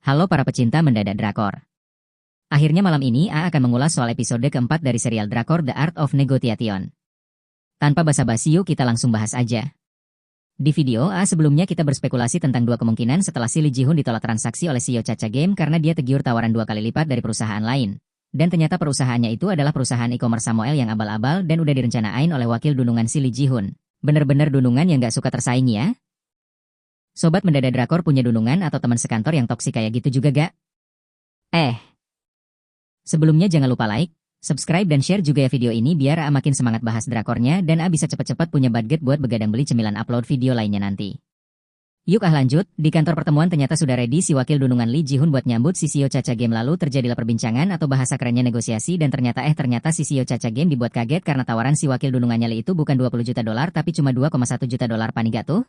Halo para pecinta mendadak drakor. Akhirnya malam ini A akan mengulas soal episode keempat dari serial drakor The Art of Negotiation. Tanpa basa-basi yuk kita langsung bahas aja. Di video A sebelumnya kita berspekulasi tentang dua kemungkinan setelah si Lee Ji-hoon ditolak transaksi oleh CEO Chacha Game karena dia tergiur tawaran 2 kali lipat dari perusahaan lain. Dan ternyata perusahaannya itu adalah perusahaan e-commerce Samuel yang abal-abal dan udah direncanain oleh wakil dunungan si Lee Ji-hoon. Bener-bener dunungan yang gak suka tersaing ya? Sobat mendadak drakor punya dunungan atau teman sekantor yang toksik kayak gitu juga gak? Sebelumnya jangan lupa like, subscribe dan share juga ya video ini biar A makin semangat bahas drakornya dan A bisa cepet-cepet punya budget buat begadang beli cemilan upload video lainnya nanti. Yuk lanjut, di kantor pertemuan ternyata sudah ready si wakil dunungan Lee Ji-hoon buat nyambut si CEO Chacha Game lalu terjadilah perbincangan atau bahasa kerennya negosiasi dan ternyata si CEO Chacha Game dibuat kaget karena tawaran si wakil dunungannya Lee itu bukan $20 juta tapi cuma $2,1 juta paniga tuh.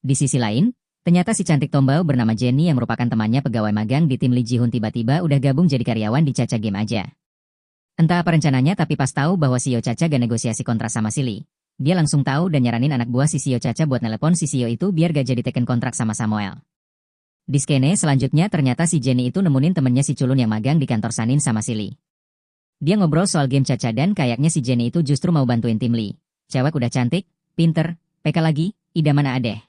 Di sisi lain, ternyata si cantik tombau bernama Jenny yang merupakan temannya pegawai magang di tim Lee Ji-hoon tiba-tiba udah gabung jadi karyawan di Chacha Game aja. Entah apa rencananya tapi pas tahu bahwa CEO Chacha gak negosiasi kontrak sama si Lee, dia langsung tahu dan nyaranin anak buah si CEO Chacha buat nelepon si CEO itu biar gak jadi teken kontrak sama Samuel. Di skene selanjutnya ternyata si Jenny itu nemuin temennya si culun yang magang di kantor Sanin sama si Lee. Dia ngobrol soal game Chacha dan kayaknya si Jenny itu justru mau bantuin tim Lee. Cewek udah cantik, pinter, PK lagi, idaman adeh.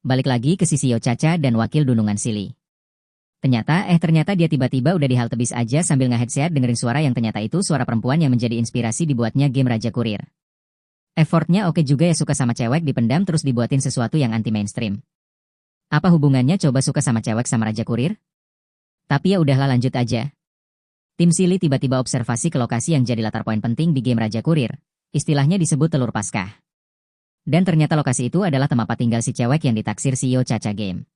Balik lagi ke si CEO Chacha dan wakil dunungan si Lee. Ternyata dia tiba-tiba udah di halte bis aja sambil nge-headset dengerin suara yang ternyata itu suara perempuan yang menjadi inspirasi dibuatnya game Raja Kurir. Effortnya oke juga ya suka sama cewek dipendam terus dibuatin sesuatu yang anti-mainstream. Apa hubungannya coba suka sama cewek sama Raja Kurir? Tapi ya udahlah lanjut aja. Tim si Lee tiba-tiba observasi ke lokasi yang jadi latar poin penting di game Raja Kurir. Istilahnya disebut telur Paskah. Dan ternyata lokasi itu adalah tempat tinggal si cewek yang ditaksir CEO Chacha Game.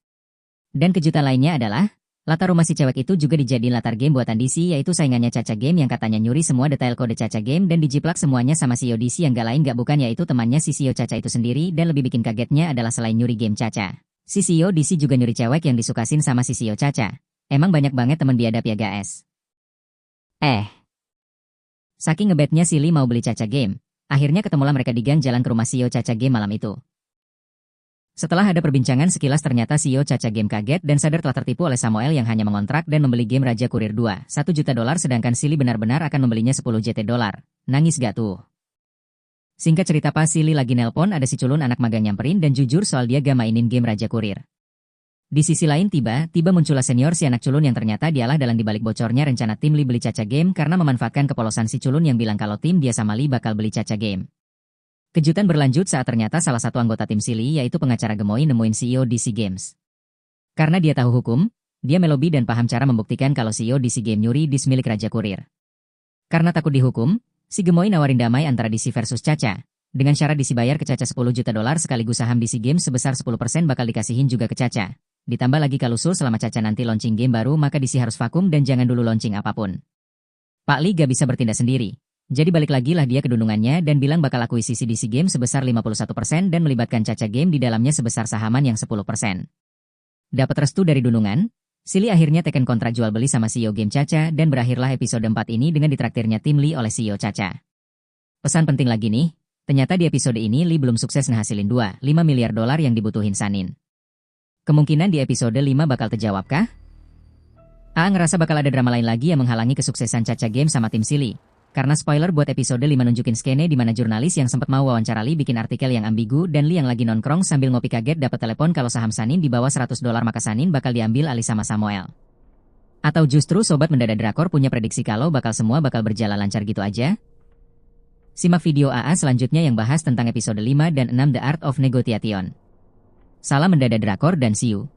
Dan kejutan lainnya adalah, latar rumah si cewek itu juga dijadiin latar game buatan DC yaitu saingannya Chacha Game yang katanya nyuri semua detail kode Chacha Game dan dijiplak semuanya sama CEO DC yang gak lain gak bukan yaitu temannya si CEO Chacha itu sendiri dan lebih bikin kagetnya adalah selain nyuri game Chacha. Si CEO DC juga nyuri cewek yang disukasin sama si CEO Chacha. Emang banyak banget temen biadab ya guys. Saking ngebetnya si Lee mau beli Chacha Game. Akhirnya ketemulah mereka di gang jalan ke rumah CEO Chacha Game malam itu. Setelah ada perbincangan sekilas ternyata CEO Chacha Game kaget dan sadar telah tertipu oleh Samuel yang hanya mengontrak dan membeli game Raja Kurir 2, $1 juta sedangkan si Lee benar-benar akan membelinya $10 juta. Nangis gak tuh? Singkat cerita pas si Lee lagi nelpon ada si culun anak magang nyamperin dan jujur soal dia gak mainin game Raja Kurir. Di sisi lain tiba-tiba muncullah senior si anak culun yang ternyata dialah dalang dibalik bocornya rencana tim Lee beli Chacha Game karena memanfaatkan kepolosan si culun yang bilang kalau tim dia sama Lee bakal beli Chacha Game. Kejutan berlanjut saat ternyata salah satu anggota tim si Lee yaitu pengacara gemoy nemuin CEO DC Games. Karena dia tahu hukum, dia melobi dan paham cara membuktikan kalau CEO DC Game nyuri disk milik Raja Kurir. Karena takut dihukum, si gemoy nawarin damai antara DC versus Chacha. Dengan syarat DC bayar ke Chacha $10 juta sekaligus saham DC Games sebesar 10% bakal dikasihin juga ke Chacha. Ditambah lagi kalau selama Chacha nanti launching game baru maka DC harus vakum dan jangan dulu launching apapun. Pak Lee gak bisa bertindak sendiri. Jadi balik lagi lah dia ke dunungannya dan bilang bakal akuisisi DC Game sebesar 51% dan melibatkan Chacha Game di dalamnya sebesar sahaman yang 10%. Dapat restu dari dunungan, si Lee akhirnya teken kontrak jual beli sama CEO Game Chacha dan berakhirlah episode 4 ini dengan ditraktirnya tim Lee oleh CEO Chacha. Pesan penting lagi nih, ternyata di episode ini Lee belum sukses ngehasilin $5 miliar yang dibutuhin Sanin. Kemungkinan di episode 5 bakal terjawabkah? A ngerasa bakal ada drama lain lagi yang menghalangi kesuksesan Chacha Game sama tim si Lee. Karena spoiler buat episode 5 nunjukin skene di mana jurnalis yang sempat mau wawancara Lee bikin artikel yang ambigu dan Lee yang lagi nongkrong sambil ngopi kaget dapat telepon kalau saham Sanin di bawah $100 maka Sanin bakal diambil alih sama Samuel. Atau justru sobat mendadak drakor punya prediksi kalau semua bakal berjalan lancar gitu aja? Simak video AA selanjutnya yang bahas tentang episode 5 dan 6 The Art of Negotiation. Salam mendadak drakor dan see you.